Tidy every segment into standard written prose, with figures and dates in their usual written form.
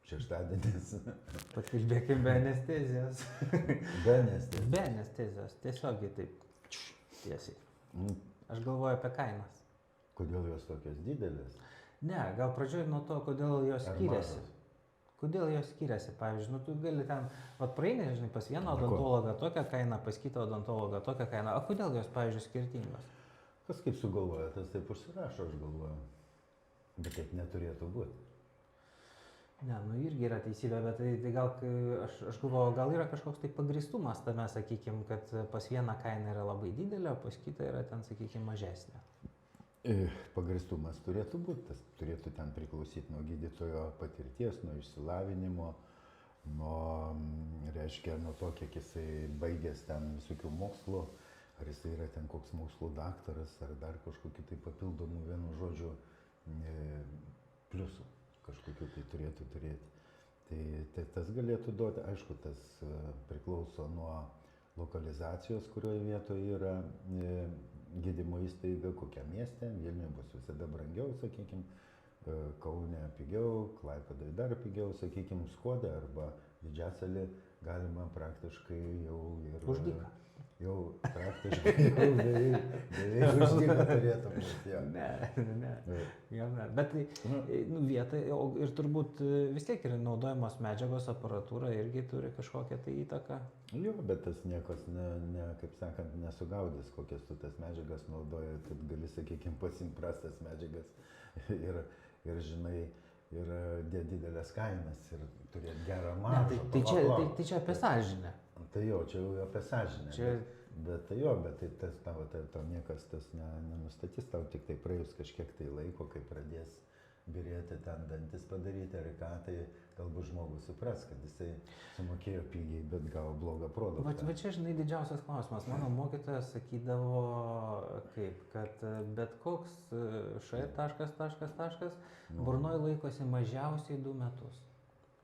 šeštadienis. Pakalbėkime be anestezijos. Be anestezijos. Be anestezijos, tiesiogiai taip tiesiai. Aš galvoju apie kainas. Kodėl jos tokios didelės? Ne, gal pradžioj nuo to, kodėl jos Ar skiriasi. mažos? Kodėl jos skiriasi? Pavyzdžiui, nu, tu gali ten, praeini, žinai, pas vieną odontologą tokią kainą, pas kitą odontologą tokią kainą. O kodėl jos, pavyzdžiui, skirtingos? Kas kaip sugalvoja, tas taip užsirašo, aš galvoju. Bet taip neturėtų būti. Ne, nu irgi yra teisybė, bet tai gal, aš galvoju, gal yra kažkoks tai pagristumas tame, sakykime, kad pas vieną kainą yra labai didelė, o pas kitą yra ten, sakykime, mažesnė. Pagristumas turėtų būti, tas turėtų ten priklausyti nuo gydytojo patirties, nuo išsilavinimo, nuo to, kiek jisai baigęs ten visokių mokslų, ar jisai yra ten koks mokslų daktaras, ar dar kažkokiu tai papildomų, vienu žodžiu, pliusų kažkokiu tai turėtų turėti. Tai tas galėtų duoti, aišku, tas priklauso nuo lokalizacijos, kurioje vietoje yra gydymo įstaiga, kokiam mieste. Vilniuje bus visada brangiau, sakykime, Kaune pigiau, Klaipėdoje dar pigiau, sakykime, Skuode arba Didžiasalį galima praktiškai jau ir... Už dyką. Jau praktiškai jau beveik už dyką turėtų būti. Ja. Ne. Bet nu, vieta ir turbūt vis tiek yra naudojamos medžiagos, aparatūra irgi turi kažkokią tai įtaką. Jo, bet tas niekas, kaip sakant, nesugaudys, kokias tu tas medžiagas naudoji, kad gali, sakykime, pasimti prastas medžiagas ir žinai, ir didelės kainas ir turėti gerą maržą. Tai čia apie sąžinę. Tai jo, čia jau apie sąžinę. Bet tai jo, bet tai tas tau niekas tas nenustatys, tau tik tai praėjus kažkiek tai laiko, kai pradės birėti ten dantis padaryti ar ką, tai galbūt žmogus supras, kad jisai sumokėjo pigiai, bet gavo blogą produktą. Va čia, žinai, didžiausias klausimas. Mano mokytojas sakydavo, kad bet koks burnoje laikosi mažiausiai 2 metus.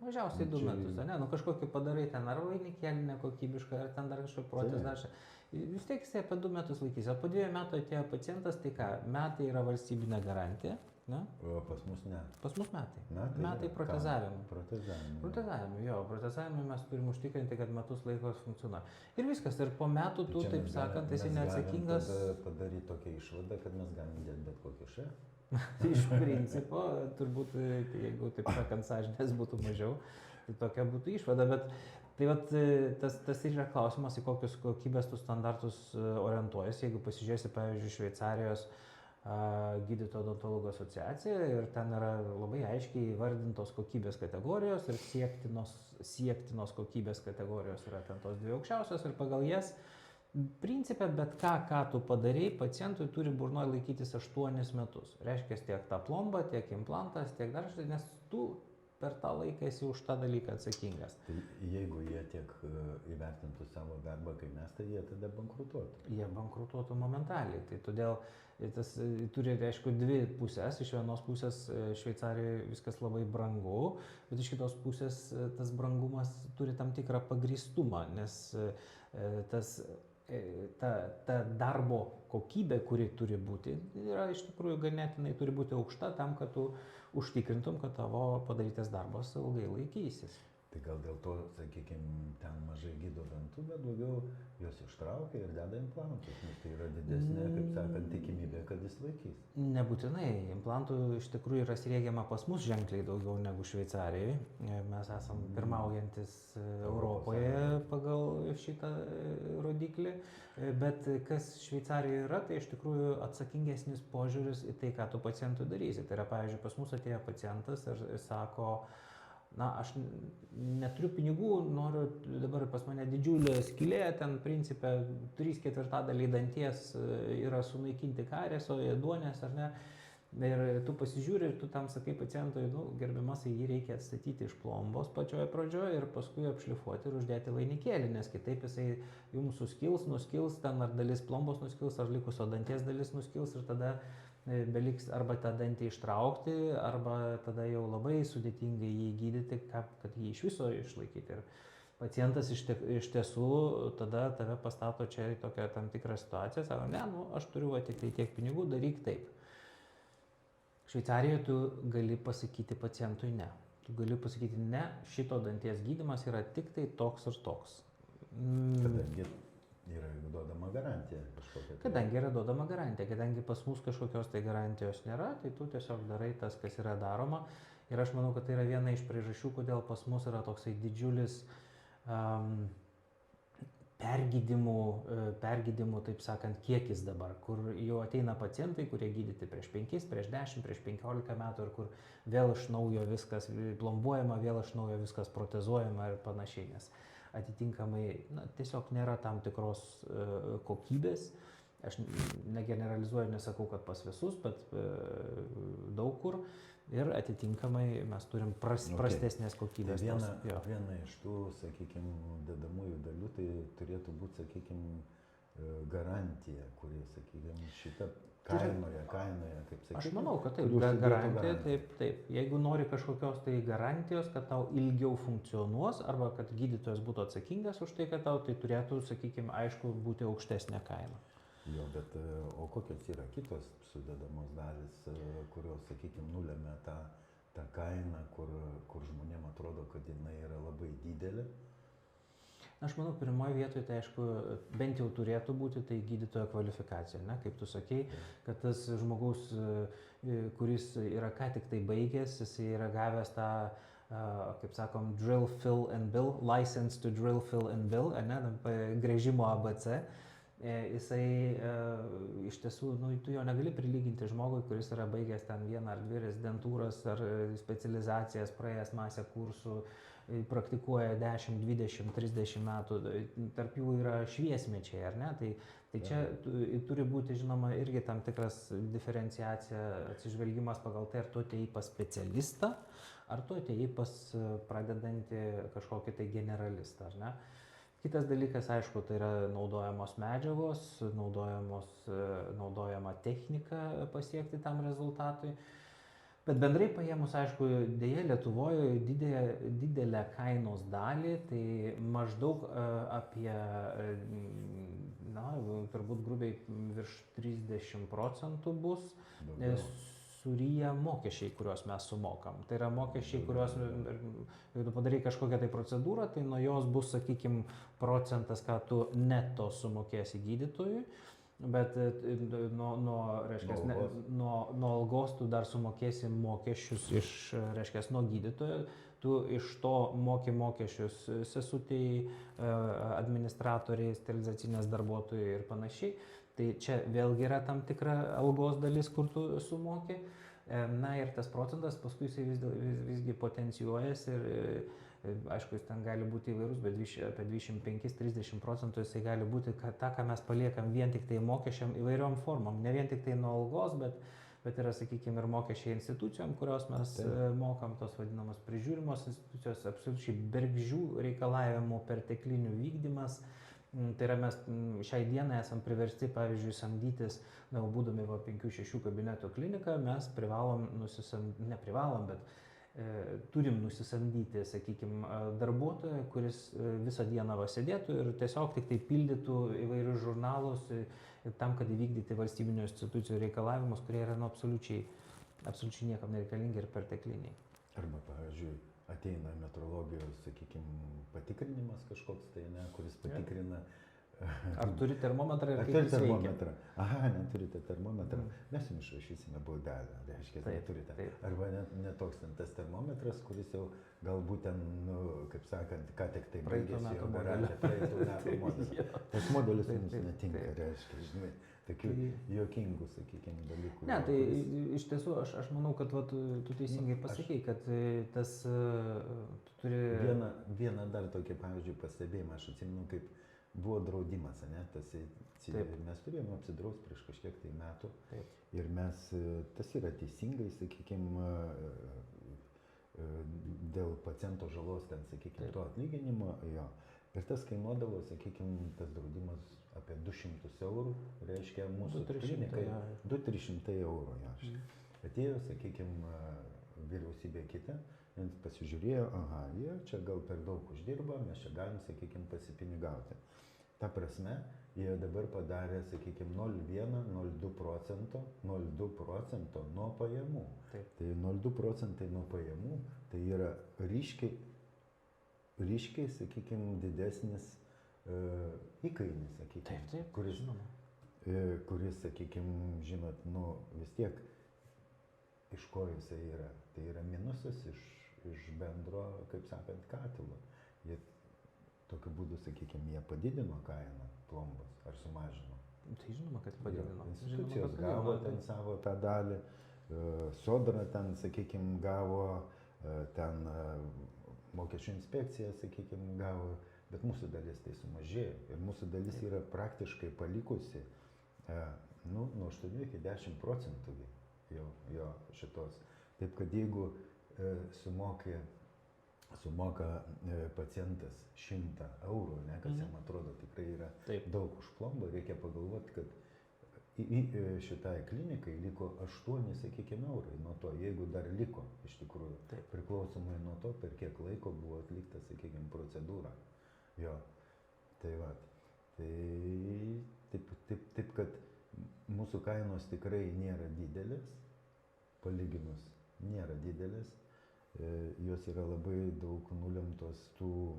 Mažiausiai 2 metus, ne? Nu kažkokį padarai ten ar vainikėlį nekokybišką, ar ten dar kažkokį protezą dar čia. Vis tiek jisai apie 2 metus laikys. O po 2 metų atėjo pacientas, tai ką? Metai yra valstybinė garantija. Ne? O pas mus ne. Pas mus metai. Metai protezavimui. Protezavimui, jo. Protezavimui mes turim užtikrinti, kad metus laikos funkcionuoja. Ir viskas. Ir po metų tu, taip sakant, esi neatsakingas. Mes padaryti tokią išvadą, kad mes galim dėti bet kokį šį. Iš principo, turbūt, jeigu taip sakant, sąžinės būtų mažiau, tai tokia būtų išvada. Bet tai vat, tas ir yra klausimas, į kokius kokybės tų standartus orientuojasi. Jeigu pasižiūrėsi, pavyzdžiui, Šveicarijos gydytojų odontologų asociacija ir ten yra labai aiškiai įvardintos kokybės kategorijos ir siektinos kokybės kategorijos yra ten tos 2 aukščiausios ir pagal jas principe bet ką tu padarei, pacientui turi burnoje laikytis 8 metus. Reiškia tiek ta plomba, tiek implantas, tiek dar štai, nes tu per tą laiką esi už tą dalyką atsakingas. Tai jeigu jie tiek įvertintų savo darbą kaip mes, tai jie tada bankrutuotų. Jie bankrutuotų momentaliai. Tai todėl tas turi, aišku, 2 pusės. Iš vienos pusės Šveicarijoje viskas labai brangu, bet iš kitos pusės tas brangumas turi tam tikrą pagrįstumą, nes ta darbo kokybė, kuri turi būti, yra iš tikrųjų ganėtinai turi būti aukšta tam, kad tu užtikrintum, kad tavo padarytas darbas ilgai laikysis. Tai gal dėl to, sakykime, ten mažai gydo dantų, bet daugiau juos ištraukia ir deda implantus, nes tai yra didesnė, kaip sakant, tikimybė, kad jis laikys. Nebūtinai. Implantų iš tikrųjų yra sriegiama pas mus ženkliai daugiau negu Šveicarijoje. Mes esam pirmaujantis Europoje pagal šitą rodiklį, bet kas Šveicarijoje yra, tai iš tikrųjų atsakingesnis požiūris į tai, ką tu pacientui darysi. Tai yra, pavyzdžiui, pas mus atėjo pacientas ir sako, na, aš neturiu pinigų, noriu dabar pas mane didžiulė skylė, ten principė 3/4 danties yra sunaikinti karieso, ėduonės, ar ne. Ir tu pasižiūri ir tu tam sakai pacientui, gerbiamas, jį reikia atstatyti iš plombos pačioje pradžioje ir paskui apšlifuoti ir uždėti vainikėlį, nes kitaip jisai jums nuskils, ten ar dalis plombos nuskils, ar likusio danties dalis nuskils ir tada beliks arba tą dantį ištraukti, arba tada jau labai sudėtingai jį gydyti, kad jį iš viso išlaikyti. Ir pacientas iš tiesų tada tave pastato čia į tokią tam tikrą situaciją, sako, ne, aš turiu tik tai tiek pinigų, daryk taip. Šveicarijoje tu gali pasakyti pacientui ne. tu gali pasakyti, ne, šito danties gydymas yra tik tai toks ir toks. Kadangi yra duodama garantija kažkokia. Kadangi yra duodama garantija, kadangi pas mus kažkokios tai garantijos nėra, tai tu tiesiog darai tas, kas yra daroma. Ir aš manau, kad tai yra viena iš priežasčių, kodėl pas mus yra toksai didžiulis pergydymų, taip sakant, kiekis dabar, kur jau ateina pacientai, kurie gydyti prieš 5, prieš 10, prieš 15 metų ir kur vėl iš naujo viskas plombuojama, vėl iš naujo viskas protezuojama ir panašiai, nes atitinkamai tiesiog nėra tam tikros kokybės. Aš negeneralizuoju, nesakau, kad pas visus, bet daug kur. Ir atitinkamai mes turim prastesnės kokybės. Tai viena iš tų, sakykime, dedamųjų dalių, tai turėtų būti, sakykime, garantija, kuri, sakykime, šitą kainoje, kaip sakykime. Aš manau, kad taip, garantija, taip. Jeigu nori kažkokios tai garantijos, kad tau ilgiau funkcionuos, arba kad gydytojas būtų atsakingas už tai, kad tau tai turėtų, sakykime, aišku, būti aukštesnė kaina. Jo, bet o kokios yra kitos sudedamos dalis, kurios, sakykime, nulėmė tą kainą, kur žmonėm atrodo, kad jinai yra labai didelė? Aš manau, pirmoje vietoje, tai aišku, bent jau turėtų būti tai gydytojo kvalifikacija, ne? Kaip tu sakei, kad tas žmogus, kuris yra ką tik tai baigęs, jis yra gavęs tą, kaip sakom, drill, fill and bill, license to drill, fill and bill, ne? Gręžimo ABC. Jisai iš tiesų, tu jo negali prilyginti žmogui, kuris yra baigęs ten vieną ar dvi rezidentūras ar specializacijas, praėjęs masę kursų, praktikuoja 10, 20, 30 metų, tarp jų yra šviesmečiai, ar ne? Tai čia turi būti, žinoma, irgi tam tikras diferenciacija, atsižvelgimas pagal tai, ar tu atėjai pas specialistą, ar tu atėjai pas pradedantį kažkokį tai generalistą, ar ne? Kitas dalykas, aišku, tai yra naudojamos medžiagos, naudojama technika pasiekti tam rezultatui. Bet bendrai paėmus, aišku, dėja Lietuvoje didelę kainos dalį, tai maždaug apie, turbūt grubiai virš 30% bus suryja mokesčiai, kuriuos mes sumokam. Tai yra mokesčiai, kuriuos, jeigu tu padarai kažkokią tai procedūrą, tai nuo jos bus, sakykime, procentas, ką tu neto sumokėsi gydytojui, bet nuo algos tu dar sumokėsi mokesčius nuo gydytojo, tu iš to moki mokesčius sesutei, administratoriai, sterilizacinės darbuotojai ir panašiai. Tai čia vėlgi yra tam tikra algos dalis, kur tu sumoki. Na ir tas procentas paskui jisai visgi potencijuojasi ir aišku, jis ten gali būti įvairus, bet apie 25-30% jisai gali būti tą, ką mes paliekam vien tik tai mokesčiam įvairiom formom. Ne vien tik tai nuo algos, bet yra, sakykime, ir mokesčiai institucijom, kurios mes mokam, tos vadinamos prižiūrimos institucijos, absoliučiai bergždžių reikalavimų perteklinių vykdymas. Tai yra mes šiai dienai esam priversti, pavyzdžiui, samdytis, būdami 5-6 kabinetų kliniką, mes turim nusisamdyti, sakykime, darbuotoją, kuris visą dieną sėdėtų ir tiesiog tik tai pildytų įvairius žurnalus tam, kad įvykdyti valstybinių institucijų reikalavimus, kurie yra absoliučiai niekam nereikalingi ir pertekliniai. Arba, pavyzdžiui, ateina metrologijos, sakykime, patikrinimas kažkoks, tai ne, kuris patikrina. Ar turi termometrą ir kaip jis veikia? Aha, neturite termometrą. Mes jums išrašysime baudelę, reiškia, neturite. Arba net toks tas termometras, kuris jau galbūt ten, kaip sakant, ką tik tai baigėsi jo garantija, praeitų metų modelis. Tas modelis mums netinka, reiškia, žinai. Tokių juokingų, sakykime, dalykų. Ne, tai iš tiesų aš manau, kad tu teisingai pasakei, kad tas tu turi... Vieną dar tokį, pavyzdžiui, pastebėjimą, aš atsimenu, kaip buvo draudimas, ne? Mes turėjome apsidraust prieš kažkiek tai metų. Taip. Ir tas yra teisingai, sakykime, dėl paciento žalos, ten, sakykime, to atlyginimo, jo. Ir tas kainuodavo, sakykime, tas draudimas apie 200 eurų, reiškia mūsų klinikai 200-300 eurų. Atėjo, sakykime, vyriausybė kita, pasižiūrėjo, aha, jie čia gal per daug uždirba, mes čia galim, sakykime, pasipinigauti. Ta prasme, jie dabar padarė, sakykime, 0,1-0,2 procento nuo pajamų. Taip. Tai 0,2 procentai nuo pajamų, tai yra ryškiai, sakykime, didesnis įkainis, sakykime, Taip, kuris, žinoma. Kuris, sakykime, žinot, nu, vis tiek iš ko jisai yra. Tai yra minusas iš bendro, kaip sakant, katilo. Jie tokiu būdu, sakykime, jie padidino kainą plombos ar sumažino. Tai žinoma, kad padidino. Institucijos gavo ten savo tą dalį, Sodra ten, sakykime, gavo, ten mokesčių inspekcija, sakykime, gavo, bet mūsų dalis tai sumažėjo. Ir mūsų dalis yra praktiškai palikusi nuo 8 iki 10 procentų jo šitos. Taip kad jeigu sumoka pacientas 100 eurų, ne, kas jam atrodo tikrai yra daug už plombą, reikia pagalvoti, kad šitai klinikai liko 8, sakykime, eurai nuo to, jeigu dar liko iš tikrųjų, priklausomai nuo to, per kiek laiko buvo atlikta, sakykime, procedūra. Jo, tai va, taip, kad mūsų kainos tikrai nėra didelės, palyginus nėra didelės, jos yra labai daug nulemtos tų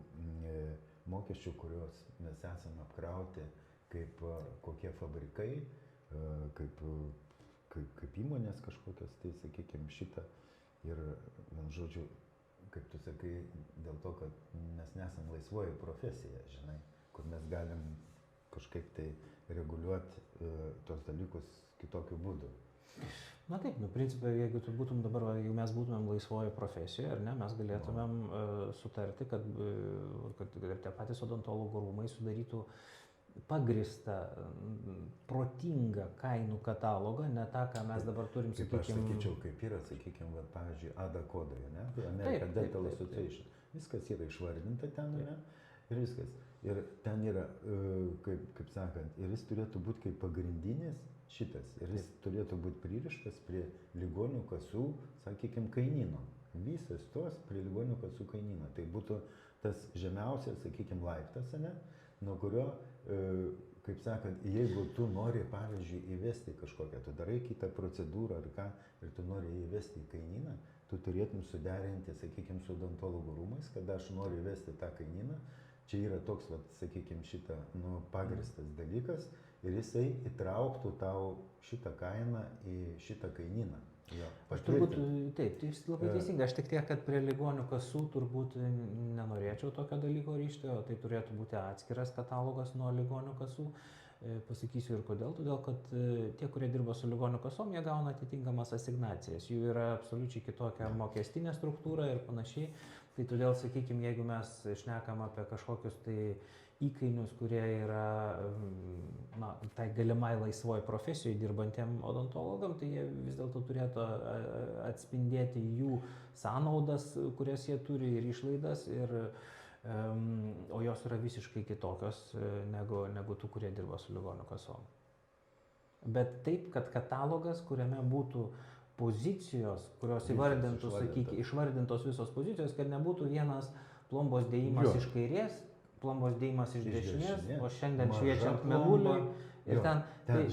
mokesčių, kuriuos mes esame apkrauti kaip kokie fabrikai, kaip įmonės kažkokios, tai sakykime šitą. Ir, žodžiu, kaip tu sakai, dėl to, kad mes nesam laisvoji profesija, žinai, kur mes galim kažkaip tai reguliuoti tos dalykus kitokiu būdu. Na taip, principą, jeigu tu būtum dabar, jeigu mes būtumėm laisvoje profesijoje, ar ne, mes galėtumėm sutarti, kad tie patys odontologų rūmai sudarytų pagrįstą, protingą kainų katalogą, ne tą, ką mes dabar turim, sakykime. Aš sakyčiau, kaip yra, sakykime, pavyzdžiui, ADA kodai, ne? American Dental Association. Viskas yra išvardinta ten, ne? Ir viskas. Ir ten yra, kaip sakant, ir jis turėtų būti kaip pagrindinis šitas. Ir jis turėtų būti pririštas prie ligonių kasų, sakykime, kainyno. Visas tos prie ligonių kasų kainyno. Tai būtų tas žemiausias, sakykime, laiptas, ne? Nuo kurio, kaip sakant, jeigu tu nori, pavyzdžiui, įvesti kažkokią, tu darai kitą procedūrą ar ką, ir tu nori įvesti į kainyną, tu turėtum suderinti, sakykime, su odontologų rūmais, kad aš noriu įvesti tą kainyną, čia yra toks, sakykime, šitą pagrįstas dalykas, ir jisai įtrauktų tau šitą kainą į šitą kainyną. Aš turbūt, taip, tai labai teisinga, aš tik tiek, kad prie ligonių kasų turbūt nenorėčiau tokio dalyko ryžti, o tai turėtų būti atskiras katalogas nuo ligonių kasų. Pasakysiu ir kodėl, todėl kad tie, kurie dirba su ligonių kasom, jie gauna atitinkamas asignacijas, jų yra absoliučiai kitokia mokestinė struktūra ir panašiai. Tai todėl, sakykime, jeigu mes šnekam apie kažkokius tai įkainius, kurie yra tai galimai laisvoji profesijoje dirbantiem odontologam, tai jie vis dėlto turėtų atspindėti jų sąnaudas, kurias jie turi ir išlaidas, o jos yra visiškai kitokios negu tų, kurie dirba su ligonių kasom. Bet taip, kad katalogas, kuriame būtų pozicijos, kurios įvardintų, sakykime, išvardintos visos pozicijos, kad nebūtų vienas plombos dėjimas iš kairės, plombos dėjimas iš dešinės, o šiandien šviečiant mėnuliui. Ir ten,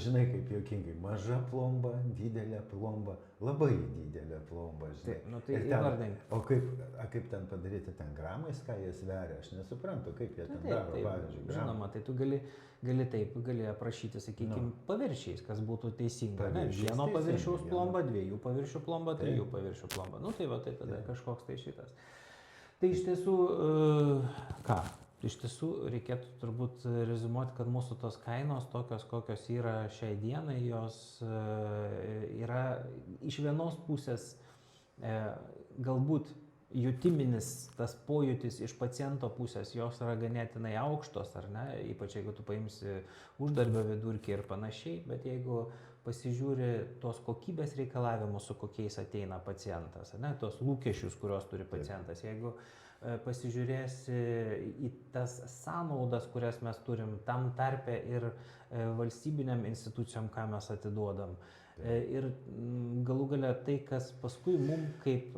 žinai, kaip juokingai, maža plomba, didelė plomba, labai didelė plomba, žinai. Tai įvardink. O kaip ten padaryti ten gramais, ką jie sveria, aš nesuprantu, kaip jie ten daro, pavyzdžiui. Žinoma, tai tu gali aprašyti, sakykime, paviršiais, kas būtų teisinga. Vieno paviršiaus plomba, 2 paviršių plomba, 3 paviršių plomba. Tai va, tai tada kažkoks tai šitas. Tai iš tiesų, ką? Iš tiesų reikėtų turbūt rezumuoti, kad mūsų tos kainos, tokios kokios yra šiai dienai, jos yra iš vienos pusės galbūt jutiminis tas pojūtis iš paciento pusės, jos yra ganėtinai aukštos, ar ne, ypač jeigu tu paimsi uždarbio vidurkį ir panašiai, bet jeigu pasižiūri tos kokybės reikalavimus, su kokiais ateina pacientas, ne, tos lūkesčius, kuriuos turi pacientas, jeigu pasižiūrėsi į tas sąnaudas, kurias mes turim tam tarpe ir valstybiniam institucijom, ką mes atiduodam. Ir galų galia tai, kas paskui mums kaip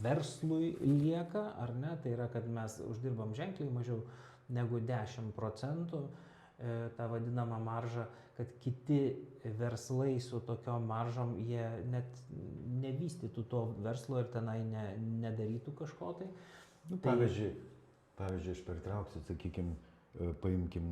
verslui lieka, ar ne, tai yra, kad mes uždirbam ženkliai mažiau negu 10%, tą vadinamą maržą, kad kiti verslai su tokiom maržom, jie net nevystytų to verslo ir tenai nedarytų kažko tai. Pavyzdžiui, aš pertrauksiu, sakykime, paimkim,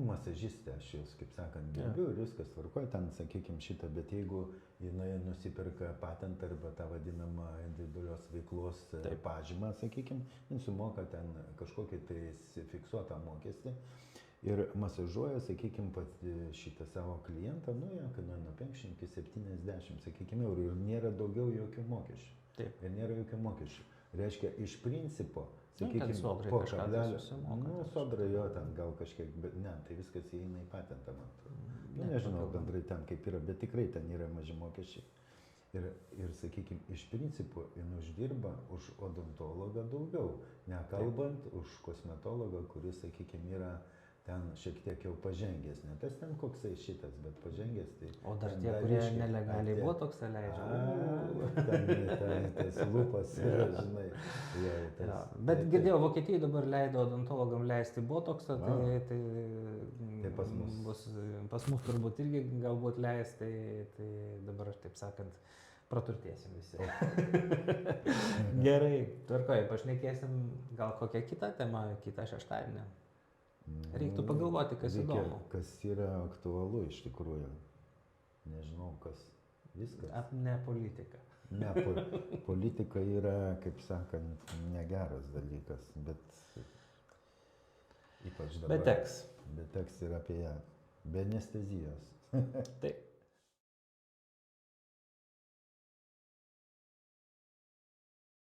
masažistę, aš jūs, kaip sakant, gerbiu ir viskas tvarkoja, ten, sakykime, šitą, bet jeigu jinai nusipirka patentą arba tą vadinamą individualios veiklos pažymą, sakykime, jis sumoka ten kažkokį tai fiksuotą mokestį ir masažuoja, sakykime, pat šitą savo klientą, jie kainuoja nuo 50 iki 70, sakykime, eurų ir nėra daugiau jokių mokesčių. Taip. Ir nėra jokių mokesčių. Reiškia, iš principo, sakykime, po kablelio, sodra jo ten gal kažkiek, bet ne, tai viskas įeina į patentą, man atrodo. Nežinau bendrai ten kaip yra, bet tikrai ten yra maži mokesčiai. Ir sakykime, iš principo, jin uždirba už odontologą daugiau, nekalbant už kosmetologą, kuris, sakykime, yra ten šiek tiek jau pažengęs, ne tas ten koksai šitas, bet pažengęs. Tai o dar tie, kurie nelegaliai botoksą leidžia. Ten tas lūpas yra, žinai. Bet girdėjau, Vokietijai dabar leido odontologam leisti botoksą, tai pas mus turbūt irgi galbūt leis, tai dabar aš taip sakant, praturtėsim visi. Gerai, tvarkoju, pašnekėsim gal kokią kitą temą, kitą šeštadienį. Reiktų pagalvoti, kas įdomu. Kas yra aktualu iš tikrųjų. Nežinau, kas viskas. Ne politika. Ne, politika yra, kaip sakant, negeras dalykas, bet ypač dabar. Bet teks. Bet teks ir apie ją. Be anestezijos. Taip.